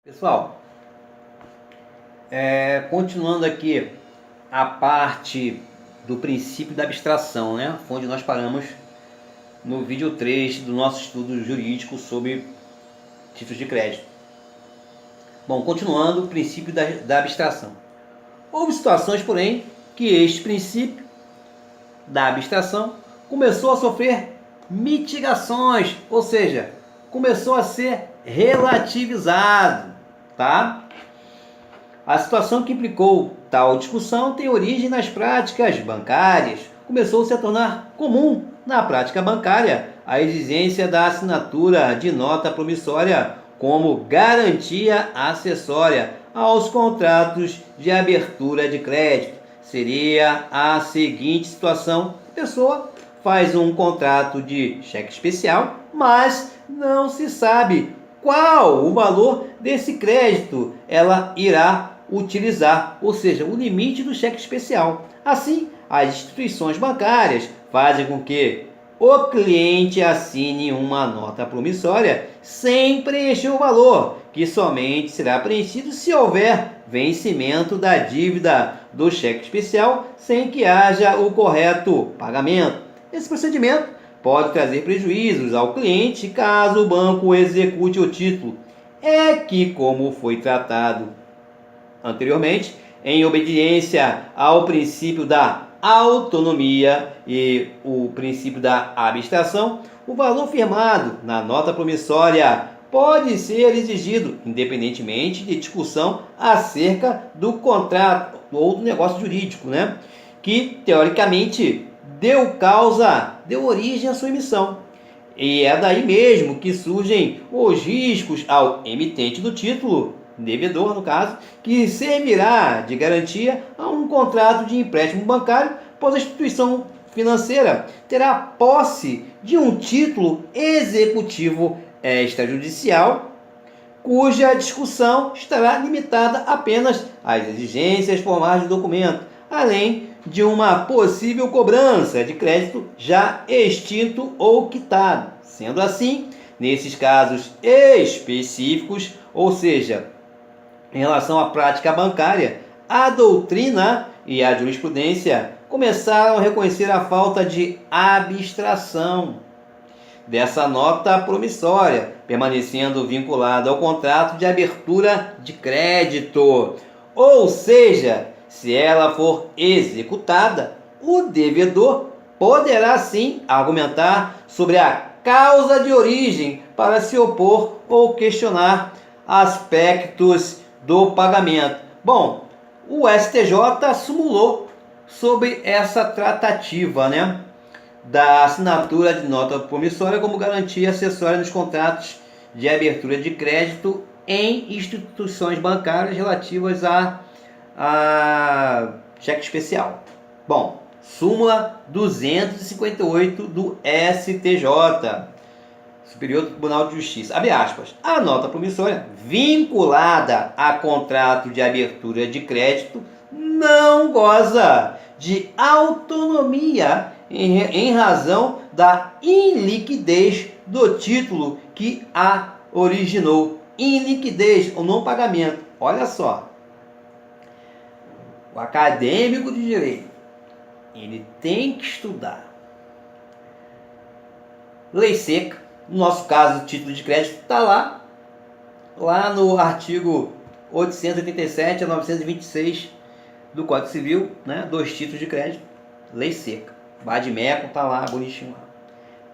Pessoal, continuando aqui a parte do princípio da abstração, né? Onde nós paramos no vídeo 3 do nosso estudo jurídico sobre títulos de crédito. Bom, continuando o princípio da abstração. Houve situações, porém, que este princípio da abstração começou a sofrer mitigações, ou seja, começou a ser relativizado, tá? A situação que implicou tal discussão tem origem nas práticas bancárias. Começou-se a tornar comum na prática bancária a exigência da assinatura de nota promissória como garantia acessória aos contratos de abertura de crédito. Seria a seguinte situação: a pessoa faz um contrato de cheque especial, mas não se sabe qual o valor desse crédito ela irá utilizar, ou seja, o limite do cheque especial. Assim, as instituições bancárias fazem com que o cliente assine uma nota promissória sem preencher o valor, que somente será preenchido se houver vencimento da dívida do cheque especial sem que haja o correto pagamento. Esse procedimento pode trazer prejuízos ao cliente caso o banco execute o título. É que, como foi tratado anteriormente, em obediência ao princípio da autonomia e o princípio da abstração, o valor firmado na nota promissória pode ser exigido, independentemente de discussão acerca do contrato ou do negócio jurídico, né? Que teoricamente deu origem à sua emissão. E é daí mesmo que surgem os riscos ao emitente do título, devedor no caso, que servirá de garantia a um contrato de empréstimo bancário, pois a instituição financeira terá posse de um título executivo extrajudicial, cuja discussão estará limitada apenas às exigências formais do documento, além de uma possível cobrança de crédito já extinto ou quitado. Sendo assim, nesses casos específicos, ou seja, em relação à prática bancária, a doutrina e a jurisprudência começaram a reconhecer a falta de abstração dessa nota promissória, permanecendo vinculada ao contrato de abertura de crédito. Ou seja, se ela for executada, o devedor poderá sim argumentar sobre a causa de origem para se opor ou questionar aspectos do pagamento. Bom, o STJ simulou sobre essa tratativa, né, da assinatura de nota promissória como garantia acessória nos contratos de abertura de crédito em instituições bancárias relativas a cheque especial. Bom, súmula 258 do STJ, Superior Tribunal de Justiça, abre aspas, a nota promissória vinculada a contrato de abertura de crédito não goza de autonomia em razão da iliquidez do título que a originou. Iliquidez ou não pagamento. Olha só, o acadêmico de direito, ele tem que estudar lei seca. No nosso caso, o título de crédito está lá no artigo 887 a 926 do Código Civil, né? 2 títulos de crédito, lei seca. Vade-mecum está lá, bonitinho lá.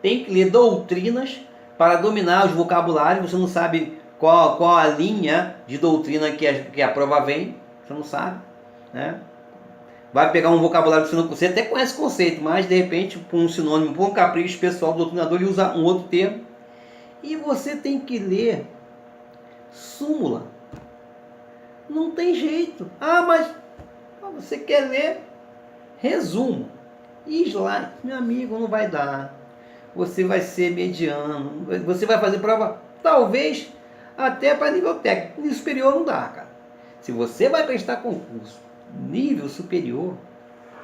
Tem que ler doutrinas para dominar os vocabulários. Você não sabe qual a linha de doutrina que a prova vem, você não sabe, né? Vai pegar um vocabulário que você até conhece o conceito, mas de repente, por um sinônimo, por um capricho pessoal do doutrinador, ele usa um outro termo. E você tem que ler súmula. Não tem jeito. Mas você quer ler resumo. Slide, meu amigo, não vai dar. Você vai ser mediano. Você vai fazer prova, talvez, até para nível técnico. Nível superior não dá, cara. Se você vai prestar concurso nível superior,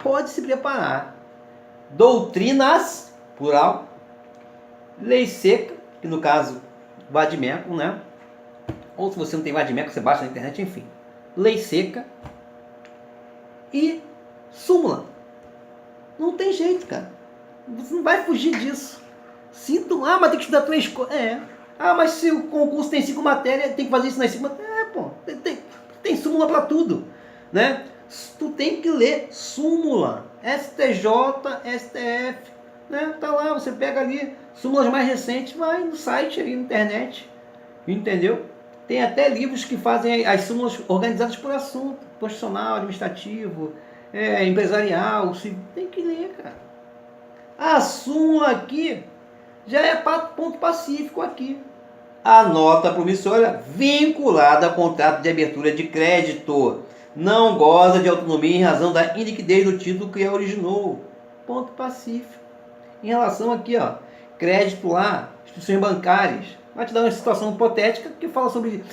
pode se preparar. Doutrinas, plural, lei seca, que no caso, vade-mecum, né? ou se você não tem Vadimeco, você baixa na internet, enfim. Lei seca e súmula. Não tem jeito, cara. Você não vai fugir disso. Sinto, mas tem que estudar 3 coisas. Mas se o concurso tem 5 matérias, tem que fazer isso nas 5 matérias. Pô, tem súmula para tudo, né? Tu tem que ler súmula. STJ, STF, né? Tá lá, você pega ali súmulas mais recentes, vai no site aí na internet, entendeu? Tem até livros que fazem as súmulas organizadas por assunto, constitucional, administrativo, empresarial, tem que ler, cara. A súmula aqui já é ponto pacífico aqui. A nota promissória vinculada a contrato de abertura de crédito não goza de autonomia em razão da iliquidez do título que a originou. Ponto pacífico. Em relação aqui, ó, crédito lá, instituições bancárias, vai te dar uma situação hipotética que fala sobre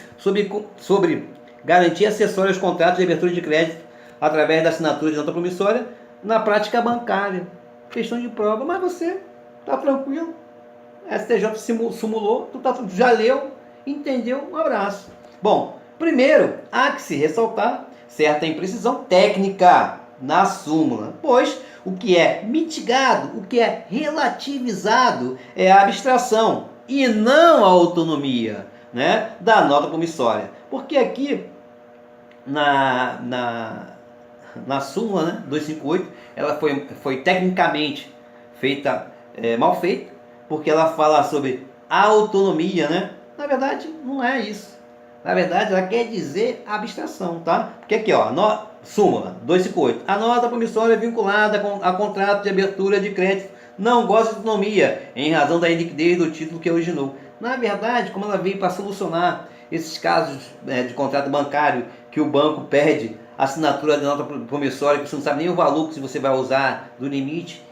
garantia acessória aos contratos de abertura de crédito através da assinatura de nota promissória na prática bancária. Questão de prova, mas você tá tranquilo. STJ simulou, tu já leu, entendeu? Um abraço. Bom, primeiro, há que se ressaltar certa imprecisão técnica na súmula, pois o que é mitigado, o que é relativizado é a abstração e não a autonomia, né, da nota promissória. Porque aqui na súmula, né, 258, ela foi tecnicamente feita, mal feita, porque ela fala sobre autonomia, né? Na verdade, não é isso. Na verdade, ela quer dizer abstração, tá? Porque aqui, ó, súmula 258. A nota promissória vinculada a contrato de abertura de crédito não goza de autonomia em razão da iliquidez do título que originou. Na verdade, como ela veio para solucionar esses casos de contrato bancário que o banco perde a assinatura da nota promissória, que você não sabe nem o valor que você vai usar do limite,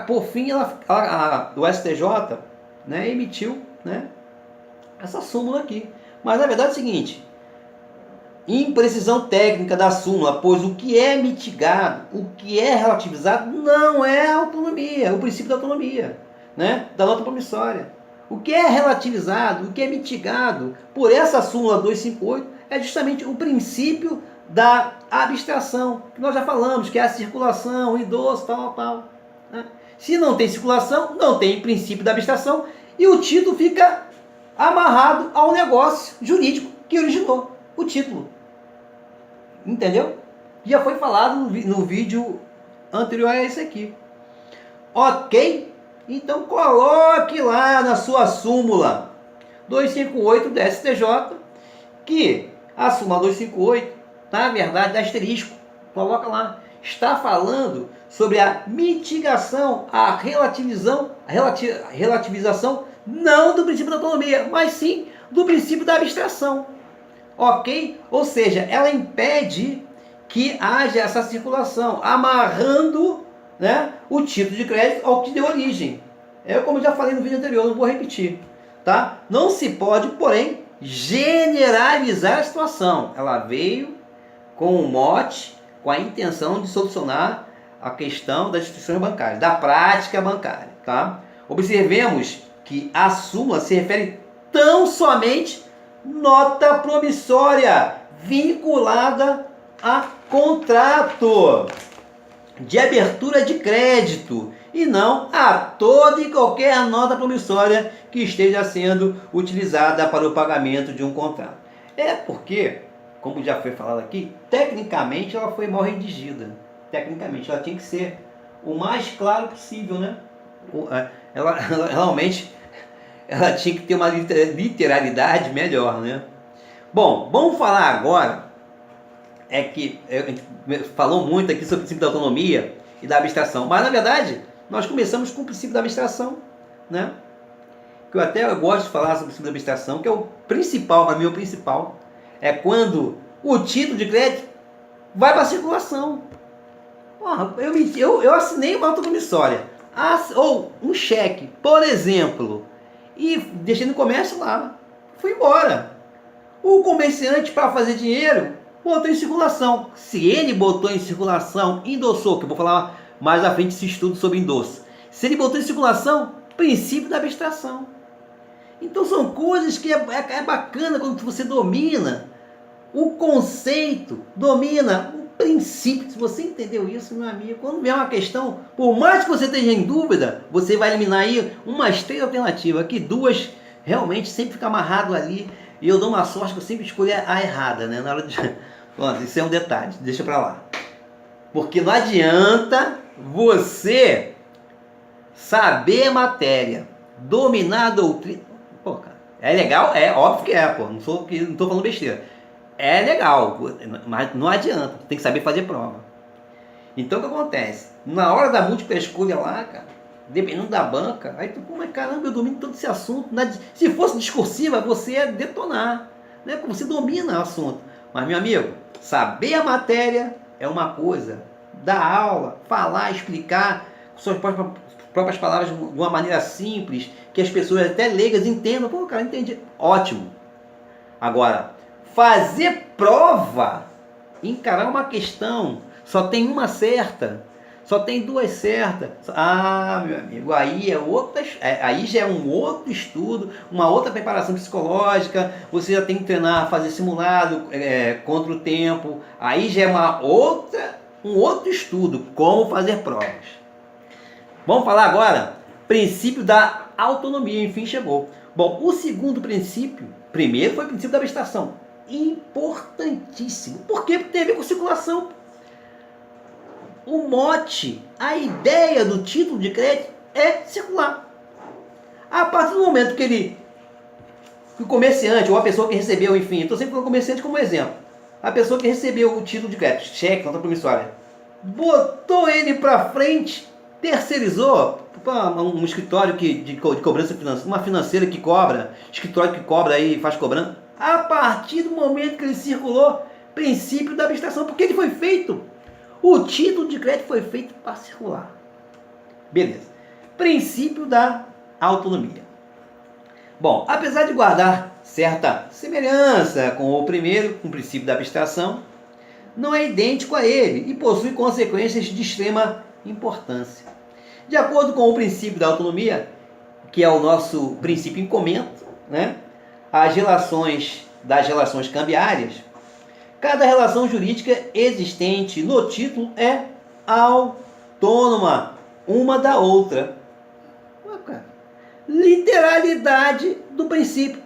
por fim, o STJ, né, emitiu, né, essa súmula aqui. Mas na verdade é o seguinte: imprecisão técnica da súmula, pois o que é mitigado, o que é relativizado, não é a autonomia, o princípio da autonomia, né, da nota promissória. O que é relativizado, o que é mitigado por essa súmula 258 é justamente o princípio da abstração, que nós já falamos, que é a circulação, o endosso, tal. Se não tem circulação, não tem princípio da abstração e o título fica amarrado ao negócio jurídico que originou o título. Entendeu? Já foi falado no vídeo anterior a esse aqui. Ok? Então coloque lá na sua súmula 258 da STJ que a súmula 258, na verdade, asterisco, coloca lá, está falando sobre a mitigação, a relativização não do princípio da autonomia, mas sim do princípio da abstração. Ok? Ou seja, ela impede que haja essa circulação, amarrando, né, o título de crédito ao que deu origem. Como eu já falei no vídeo anterior, não vou repetir. Tá? Não se pode, porém, generalizar a situação. Ela veio com o mote, com a intenção de solucionar a questão das instituições bancárias, da prática bancária. Tá? Observemos que a súmula se refere tão somente nota promissória vinculada a contrato de abertura de crédito e não a toda e qualquer nota promissória que esteja sendo utilizada para o pagamento de um contrato. Porque, como já foi falado aqui, tecnicamente ela foi mal redigida. Tecnicamente ela tinha que ser o mais claro possível, né? Ela realmente ela tinha que ter uma literalidade melhor, né? Bom, vamos falar agora, que a gente falou muito aqui sobre o princípio da autonomia e da abstração, mas na verdade nós começamos com o princípio da abstração, né? Que eu até gosto de falar sobre o princípio da abstração, que é o principal, para mim o principal, é quando o título de crédito vai para a circulação. Eu assinei uma nota promissória, ou um cheque, por exemplo, e deixei no comércio lá, fui embora. O comerciante, para fazer dinheiro, botou em circulação. Se ele botou em circulação, endossou, que eu vou falar mais à frente esse estudo sobre endosso. Se ele botou em circulação, princípio da abstração. Então são coisas que é bacana quando você domina o conceito, domina o princípio. Se você entendeu isso, meu amigo, quando vier uma questão, por mais que você esteja em dúvida, você vai eliminar aí umas 3 alternativas, que 2 realmente sempre fica amarrado ali, e eu dou uma sorte que eu sempre escolhi a errada, né? Na hora de... Bom, isso é um detalhe, deixa pra lá. Porque não adianta você saber a matéria, dominar a doutrina. Pô, cara, é legal? É, óbvio que é, pô. Não tô falando besteira. É legal, mas não adianta. Tem que saber fazer prova. Então o que acontece? Na hora da múltipla escolha lá, cara, dependendo da banca, aí tu, pô, mas caramba, eu domino todo esse assunto. Se fosse discursiva, você ia detonar, né? Porque você domina o assunto. Mas, meu amigo, saber a matéria é uma coisa. Dar aula, falar, explicar com suas próprias palavras de uma maneira simples, que as pessoas até leigas entendam. Pô, cara, entendi. Ótimo. Agora, fazer prova, encarar uma questão, só tem uma certa, só tem 2 certas. Ah, meu amigo, aí aí já é um outro estudo, uma outra preparação psicológica. Você já tem que treinar, fazer simulado contra o tempo. Aí já é um outro estudo, como fazer provas. Vamos falar agora, princípio da autonomia, enfim chegou. Bom, o segundo princípio, primeiro foi o princípio da abstração, importantíssimo. Por quê? Porque tem a ver com circulação. O mote, a ideia do título de crédito é circular. A partir do momento que o comerciante, ou a pessoa que recebeu, enfim, estou sempre falando comerciante como exemplo, a pessoa que recebeu o título de crédito, cheque, nota promissória, botou ele para frente, terceirizou para um escritório de cobrança financeira, uma financeira que cobra, escritório que cobra aí faz cobrança. A partir do momento que ele circulou, princípio da abstração, porque ele foi feito. O título de crédito foi feito para circular. Beleza. Princípio da autonomia. Bom, apesar de guardar certa semelhança com o primeiro, com o princípio da abstração, não é idêntico a ele e possui consequências de extrema importância. De acordo com o princípio da autonomia, que é o nosso princípio em comento, né? Das relações cambiárias, cada relação jurídica existente no título é autônoma uma da outra. Literalidade do princípio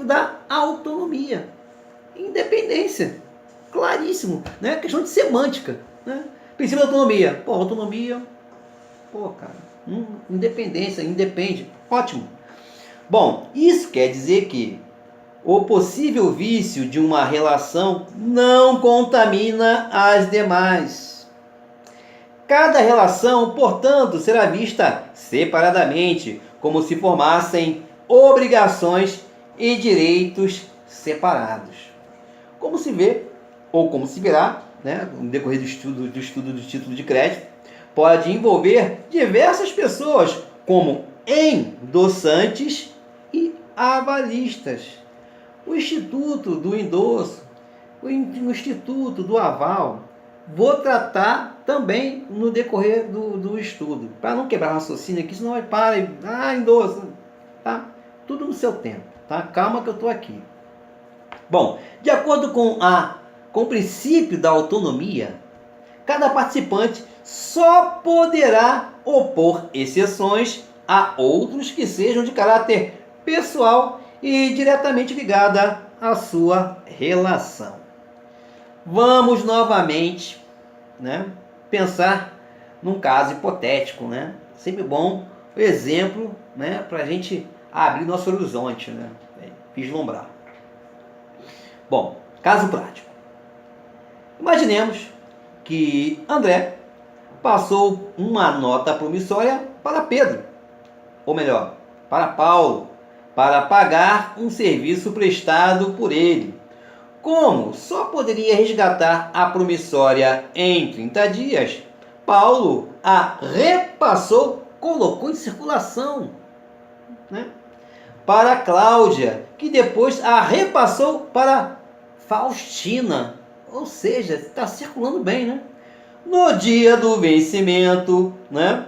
da autonomia, independência, claríssimo, né? Questão de semântica, né? Princípio da autonomia, pô, autonomia, pô, cara, independência, independe, ótimo. Bom, isso quer dizer que o possível vício de uma relação não contamina as demais. Cada relação, portanto, será vista separadamente, como se formassem obrigações e direitos separados. Como se vê, ou como se verá, né, no decorrer do estudo do título de crédito, pode envolver diversas pessoas, como endossantes e avalistas. O instituto do endosso, o instituto do aval, vou tratar também no decorrer do estudo, para não quebrar raciocínio aqui, senão vai para endosso, tá? Tudo no seu tempo, tá? Calma que eu estou aqui. Bom, de acordo com o princípio da autonomia, cada participante só poderá opor exceções a outros que sejam de caráter pessoal e diretamente ligada à sua relação. Vamos novamente, né, pensar num caso hipotético, né? Sempre bom o exemplo, né, para a gente abrir nosso horizonte, né? Vislumbrar. Bom, caso prático. Imaginemos que André passou uma nota promissória para Pedro, ou melhor, para Paulo, para pagar um serviço prestado por ele. Como só poderia resgatar a promissória em 30 dias, Paulo a repassou, colocou em circulação, né, para Cláudia, que depois a repassou para Faustina. Ou seja, está circulando bem, né? No dia do vencimento, né,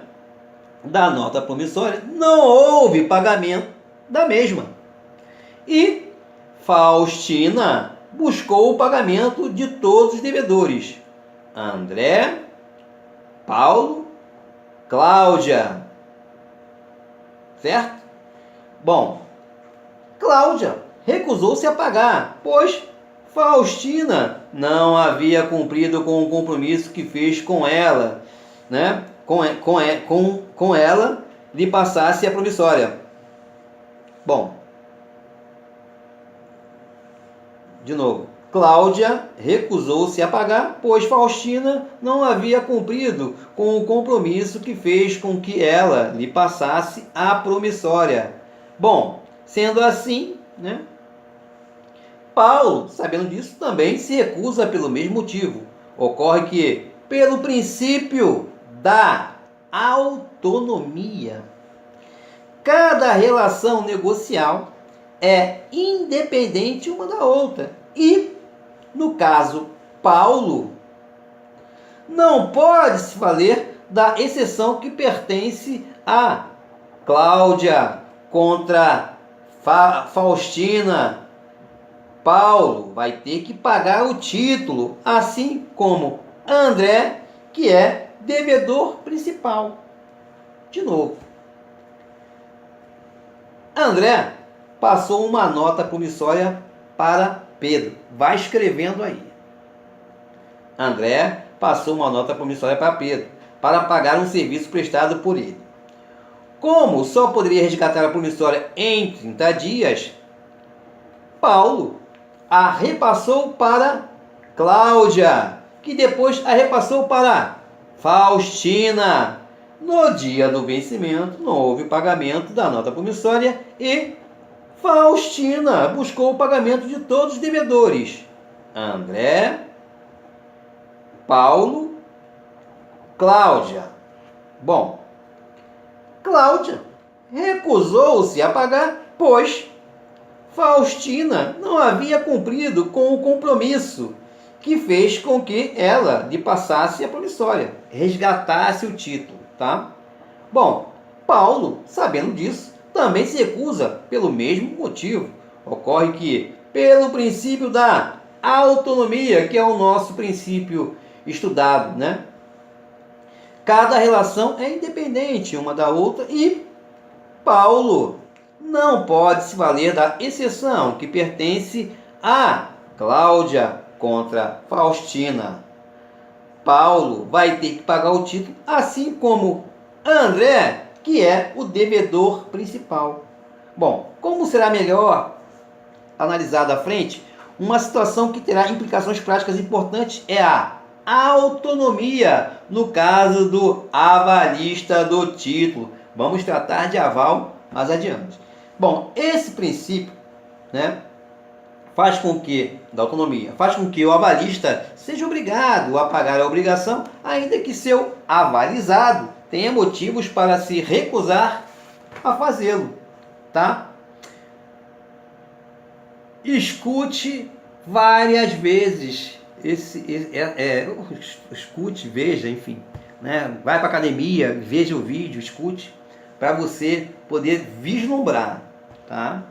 da nota promissória, não houve pagamento. da mesma. E Faustina buscou o pagamento de todos os devedores: André, Paulo, Cláudia. Certo? Bom, Cláudia recusou-se a pagar, pois Faustina não havia cumprido com o compromisso que fez com ela, né? Com ela lhe passasse a promissória. Bom, de novo, Cláudia recusou-se a pagar, pois Faustina não havia cumprido com o compromisso que fez com que ela lhe passasse a promissória. Bom, sendo assim, né? Paulo, sabendo disso, também se recusa pelo mesmo motivo. Ocorre que, pelo princípio da autonomia, cada relação negocial é independente uma da outra. E, no caso Paulo, não pode se valer da exceção que pertence a Cláudia contra Faustina. Paulo vai ter que pagar o título, assim como André, que é devedor principal. De novo, André passou uma nota promissória para Pedro. Vai escrevendo aí. André passou uma nota promissória para Pedro, para pagar um serviço prestado por ele. Como só poderia resgatar a promissória em 30 dias, Paulo a repassou para Cláudia, que depois a repassou para Faustina. No dia do vencimento, não houve pagamento da nota promissória e Faustina buscou o pagamento de todos os devedores: André, Paulo, Cláudia. Bom, Cláudia recusou-se a pagar, pois Faustina não havia cumprido com o compromisso que fez com que ela lhe passasse a promissória, resgatasse o título, tá? Bom, Paulo, sabendo disso, também se recusa pelo mesmo motivo. Ocorre que, pelo princípio da autonomia, que é o nosso princípio estudado, né? Cada relação é independente uma da outra e Paulo não pode se valer da exceção que pertence a Cláudia contra Faustina. Paulo vai ter que pagar o título, assim como André, que é o devedor principal. Bom, como será melhor analisado à frente, uma situação que terá implicações práticas importantes é a autonomia, no caso do avalista do título. Vamos tratar de aval mais adiante. Bom, esse princípio, né, faz com que o avalista seja obrigado a pagar a obrigação, ainda que seu avalizado tenha motivos para se recusar a fazê-lo, tá? Escute várias vezes, escute, veja, enfim, né? Vai para a academia, veja o vídeo, escute, para você poder vislumbrar, tá?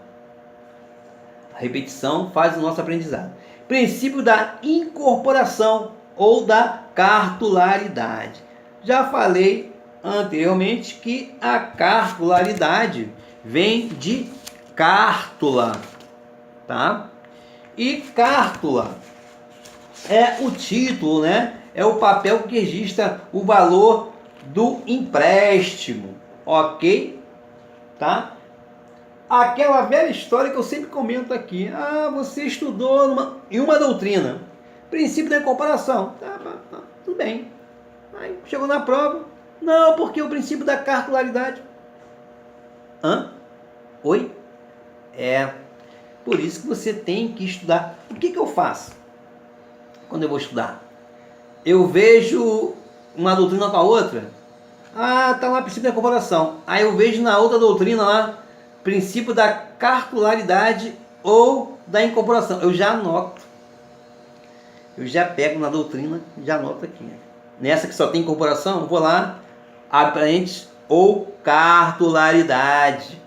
A repetição faz o nosso aprendizado. Princípio da incorporação ou da cartularidade. Já falei anteriormente que a cartularidade vem de cártula, tá? E cártula é o título, né? É o papel que registra o valor do empréstimo, ok? Tá? Aquela velha história que eu sempre comento aqui. Ah, você estudou em uma doutrina, princípio da incorporação. Tá, tudo bem. Aí chegou na prova. Não, porque o princípio da cartularidade. Hã? Oi? É. Por isso que você tem que estudar. O que eu faço quando eu vou estudar? Eu vejo uma doutrina com a outra. Ah, tá lá o princípio da incorporação. Aí eu vejo na outra doutrina lá, princípio da cartularidade ou da incorporação. Eu já anoto. Eu já pego na doutrina, já anoto aqui. Nessa que só tem incorporação, eu vou lá, aprende ou cartularidade.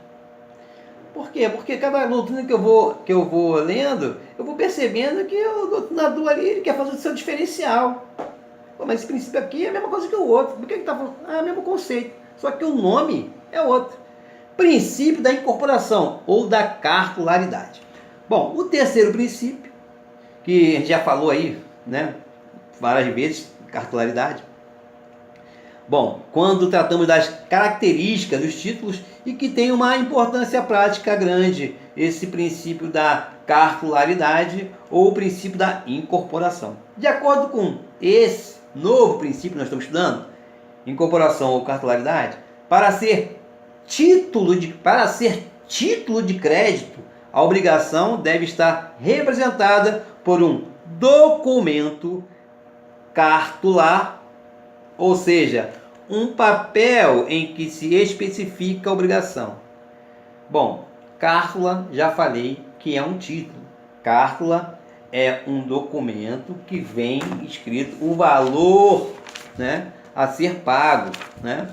Por quê? Porque cada doutrina que eu vou lendo, eu vou percebendo que o doutrinador ali ele quer fazer o seu diferencial. Pô, mas esse princípio aqui é a mesma coisa que o outro. Por que ele está falando? É o mesmo conceito. Só que o nome é outro. Princípio da incorporação ou da cartularidade. Bom, o terceiro princípio, que a gente já falou aí, né, várias vezes, cartularidade. Bom, quando tratamos das características dos títulos e que tem uma importância prática grande, esse princípio da cartularidade ou o princípio da incorporação. De acordo com esse novo princípio que nós estamos estudando, incorporação ou cartularidade, para ser título de crédito, a obrigação deve estar representada por um documento cartular, ou seja, um papel em que se especifica a obrigação. Bom, cártula, já falei que é um título. Cártula é um documento que vem escrito o valor, né, a ser pago, né?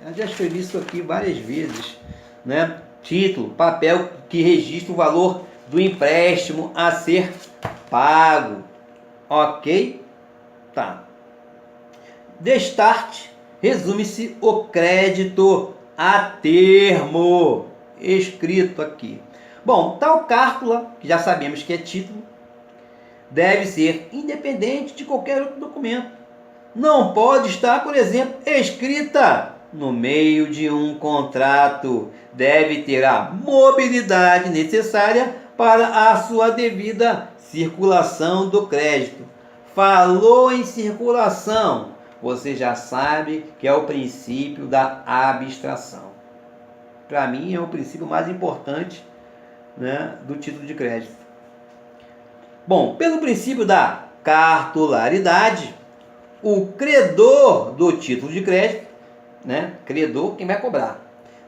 Eu já escrevi isso aqui várias vezes, né? Título, papel que registra o valor do empréstimo a ser pago. Ok? Tá. Destarte resume-se o crédito a termo, escrito aqui. Bom, tal cártula, que já sabemos que é título, deve ser independente de qualquer outro documento. Não pode estar, por exemplo, escrita no meio de um contrato. Deve ter a mobilidade necessária para a sua devida circulação do crédito. Falou em circulação, você já sabe que é o princípio da abstração. Para mim é o princípio mais importante, né, do título de crédito. Bom, pelo princípio da cartularidade, o credor do título de crédito, né, credor, quem vai cobrar,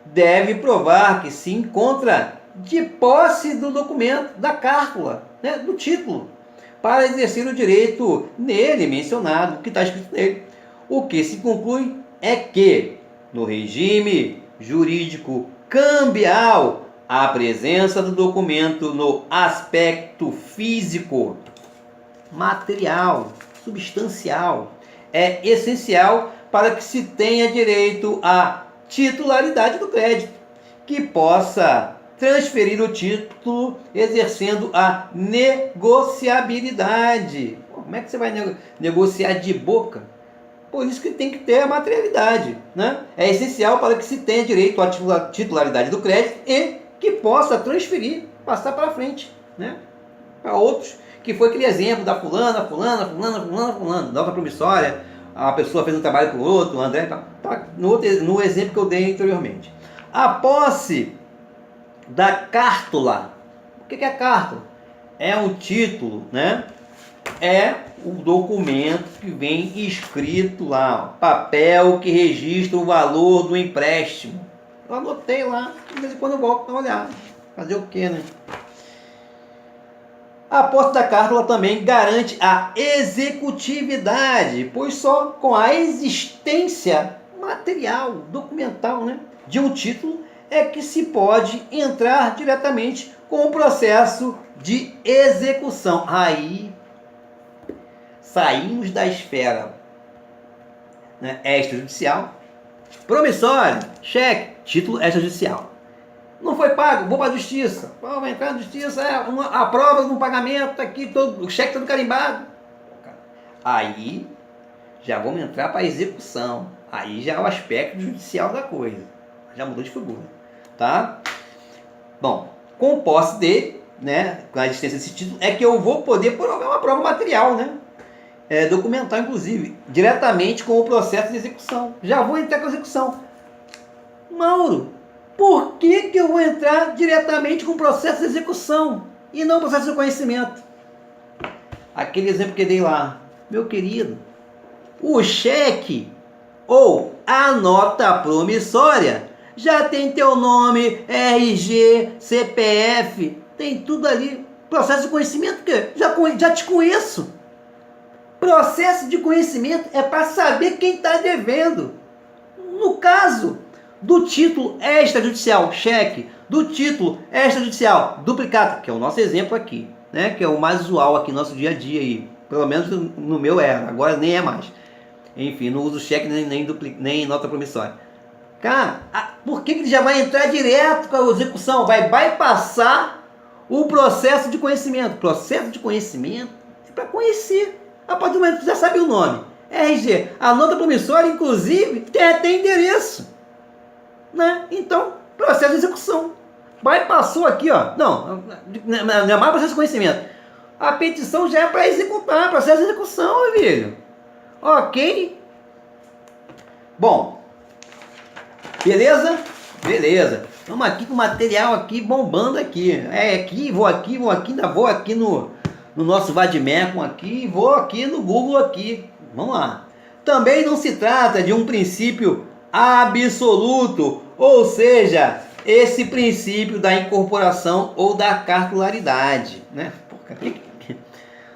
deve provar que se encontra de posse do documento, da cártula, né, do título, para exercer o direito nele mencionado, que está escrito nele. O que se conclui é que, no regime jurídico cambial, a presença do documento no aspecto físico, material, substancial, é essencial para que se tenha direito à titularidade do crédito, que possa transferir o título exercendo a negociabilidade. Como é que você vai negociar de boca? Por isso que tem que ter a materialidade, né? É essencial para que se tenha direito à titularidade do crédito e que possa transferir, passar para frente, né, para outros, que foi aquele exemplo da fulana, nota promissória, a pessoa fez um trabalho com o outro, o André, tá, no exemplo que eu dei anteriormente. A posse da cártula. O que é a cártula? É um título, né? É o documento que vem escrito lá, papel que registra o valor do empréstimo. Eu anotei lá, de vez em quando eu volto para olhar. Fazer o quê, né? A posse da cártula também garante a executividade, pois só com a existência material, documental, né, de um título é que se pode entrar diretamente com o processo de execução. Aí saímos da esfera, né, extrajudicial, promissório, cheque, título extrajudicial. Não foi pago, vou para a justiça. Vai entrar na justiça, a prova de um pagamento, tá aqui, o cheque todo carimbado. Aí já vamos entrar para a execução. Aí já é o aspecto judicial da coisa. Já mudou de figura, tá? Bom, com posse dele, né, com a existência desse título, é que eu vou poder provar uma prova material, né? Documental, inclusive, diretamente com o processo de execução. Já vou entrar com a execução. Mauro, por que eu vou entrar diretamente com o processo de execução e não o processo de reconhecimento? Aquele exemplo que eu dei lá. Meu querido, o cheque ou a nota promissória já tem teu nome, RG, CPF, tem tudo ali. Processo de conhecimento, que já te conheço. Processo de conhecimento é para saber quem está devendo. No caso do título extrajudicial, cheque, do título extrajudicial duplicata, que é o nosso exemplo aqui, né? Que é o mais usual aqui no nosso dia a dia aí. Pelo menos no meu era, agora nem é mais. Enfim, não uso cheque nem nota promissória. Cara, por que ele já vai entrar direto com a execução? Vai bypassar o processo de conhecimento. Processo de conhecimento é para conhecer. A partir do momento que você já sabe o nome. RG, a nota promissória, inclusive, tem endereço. Né? Então, processo de execução. Bypassou aqui, ó. Não é mais processo de conhecimento. A petição já é para executar, processo de execução, meu filho. Ok? Bom, beleza? Beleza. Vamos aqui com o material aqui bombando aqui. Vou aqui, ainda vou aqui no nosso Vademecum aqui, vou aqui no Google aqui. Vamos lá. Também não se trata de um princípio absoluto, ou seja, esse princípio da incorporação ou da cartularidade, né?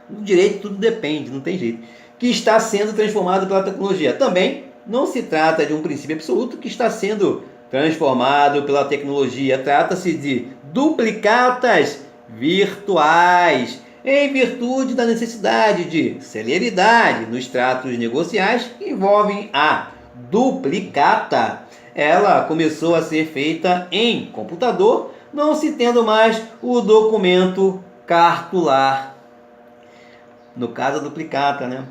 No direito tudo depende, não tem jeito. Que está sendo transformado pela tecnologia. Também não se trata de um princípio absoluto que está sendo transformado pela tecnologia. Trata-se de duplicatas virtuais, em virtude da necessidade de celeridade nos tratos negociais que envolvem a duplicata. Ela começou a ser feita em computador, não se tendo mais o documento cartular. No caso, a duplicata, né?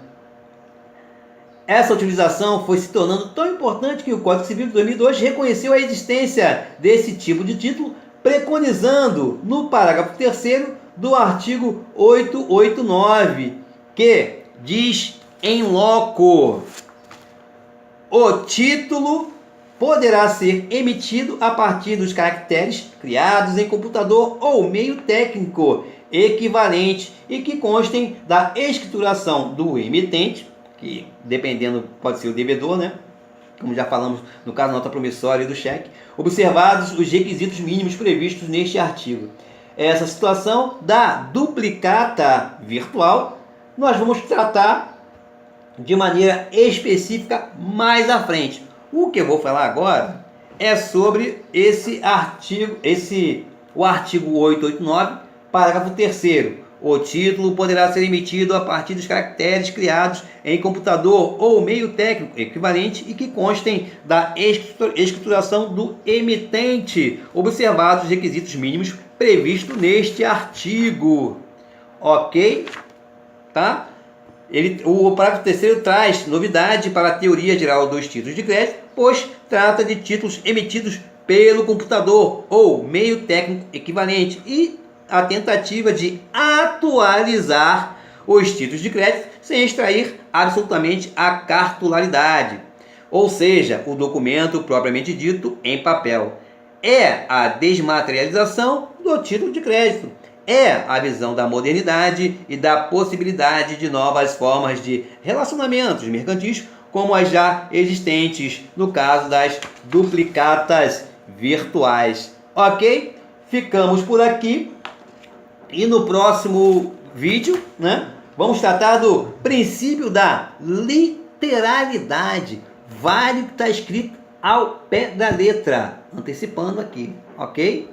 Essa utilização foi se tornando tão importante que o Código Civil de 2002 reconheceu a existência desse tipo de título, preconizando no parágrafo 3º do artigo 889, que diz em loco: o título poderá ser emitido a partir dos caracteres criados em computador ou meio técnico equivalente e que constem da escrituração do emitente, que dependendo pode ser o devedor, né? Como já falamos no caso da nota promissória e do cheque, observados os requisitos mínimos previstos neste artigo. Essa situação da duplicata virtual nós vamos tratar de maneira específica mais à frente. O que eu vou falar agora é sobre esse artigo, o artigo 889, parágrafo 3º. O título poderá ser emitido a partir dos caracteres criados em computador ou meio técnico equivalente e que constem da escrituração do emitente, observados os requisitos mínimos previstos neste artigo. Ok? Tá? O parágrafo 3º traz novidade para a teoria geral dos títulos de crédito, pois trata de títulos emitidos pelo computador ou meio técnico equivalente e a tentativa de atualizar os títulos de crédito sem extrair absolutamente a cartularidade, ou seja, o documento propriamente dito em papel. É a desmaterialização do título de crédito. É a visão da modernidade e da possibilidade de novas formas de relacionamentos mercantis, como as já existentes no caso das duplicatas virtuais. Ok? Ficamos por aqui. E no próximo vídeo, né, vamos tratar do princípio da literalidade. Vale o que está escrito ao pé da letra. Antecipando aqui, ok?